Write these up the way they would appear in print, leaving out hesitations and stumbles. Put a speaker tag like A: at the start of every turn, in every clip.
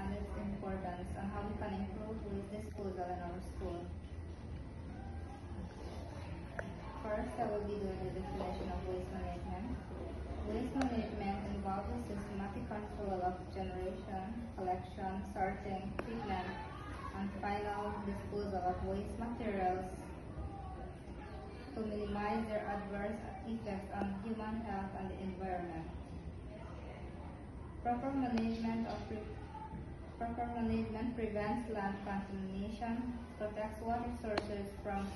A: and its importance and how we can improve waste disposal in our school. First, I will be doing the definition of waste management. Waste management involves the systematic control of generation, collection, sorting, treatment, and final disposal of waste materials to minimize their adverse effects on human health and the environment. Proper management prevents land contamination, protects water sources from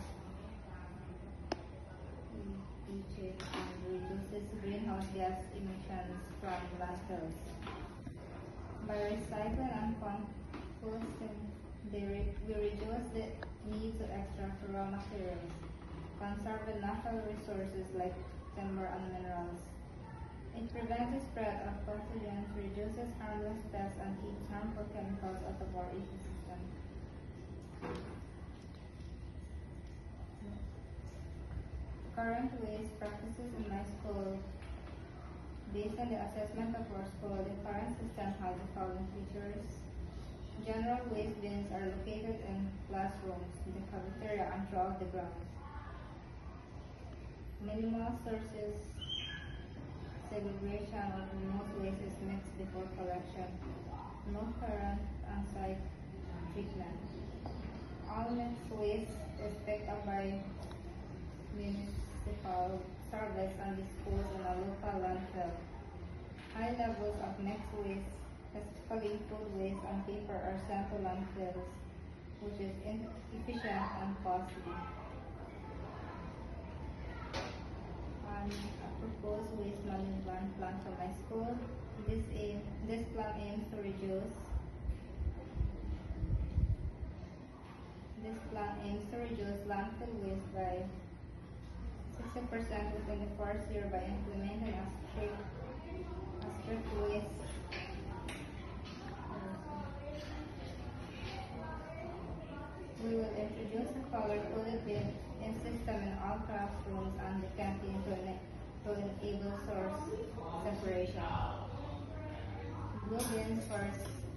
A: leachate, and reduces greenhouse gas emissions from landfills. By recycling and composting, we reduce the need to extract raw materials, conserve the natural resources like timber and minerals. It prevents the spread of pathogens, reduces harmless pests, and keeps harmful chemicals out of our ecosystem. Current waste practices in my school. Based on the assessment of our school, the current system has the following features. General waste bins are located in classrooms, the cafeteria, and throughout the grounds. Minimal sources segregation of most waste is mixed before collection. No current on-site treatment. All mixed waste is picked up by municipal service and disposed in a local landfill. High levels of mixed waste, specifically food waste and paper, are sent to landfills, which is inefficient and costly. A proposed waste management plan for my school. This plan aims to reduce landfill waste by 60% within the first year by implementing a strict waste We will introduce a color-coded bin system in all classrooms and the canteen to enable source separation. Blue bins for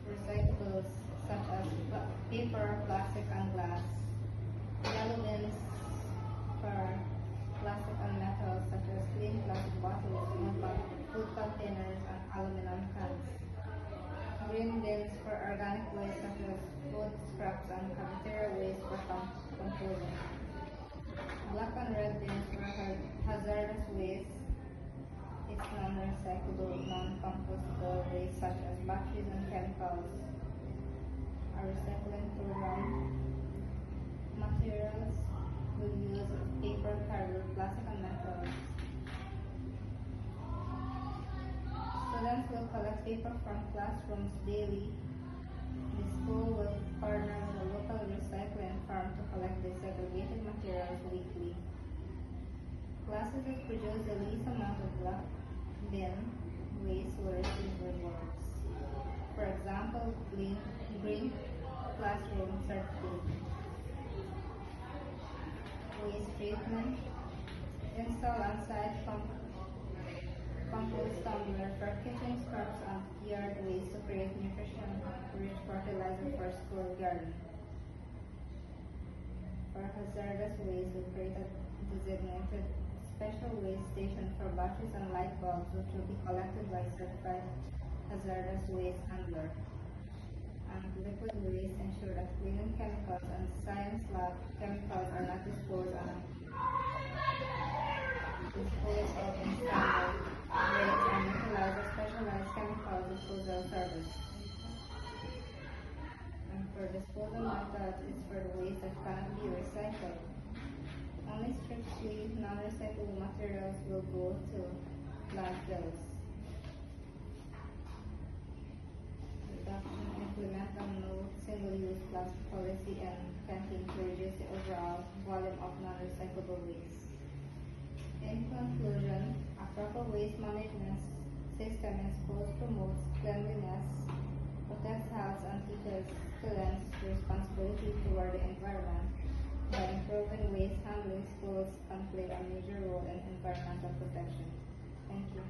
A: recyclables such as paper, plastic, and glass. Yellow bins for plastic and metals such as clean plastic bottles, food containers, and aluminum cans. Green bins for organic waste such as food scraps and cafeteria waste for composting. Black and red bins for hazardous waste. It's non-recyclable, non-compostable waste such as batteries and chemicals. A recycling program. Materials will use paper, cardboard, plastic, and metals. Students will collect paper from classrooms daily. The school will partner with a local recycling firm to collect the segregated materials weekly. Classes that produce the least amount of black bin waste will receive rewards. For example, green classroom certificate. Waste treatment. Install on-site compost tumbler for kitchen scraps and yard waste to create nutrition-rich fertilizer for school garden. For hazardous waste, we create a designated special waste station for batteries and light bulbs, which will be collected by certified hazardous waste handler. And liquid waste ensure that cleaning chemicals and science lab chemicals are not disposed of in standard rates and utilize a specialized chemical disposal service. And for disposal method is for the waste that cannot be recycled. Only strictly non-recyclable materials will go to landfills. Reduction, implement a no single-use plastic policy and canteen to reduce the overall volume of non-recyclable waste. In conclusion, a proper waste management system in schools promotes cleanliness, protects health, and teaches students responsibility toward the environment. By improving waste handling, schools can play a major role in environmental protection. Thank you.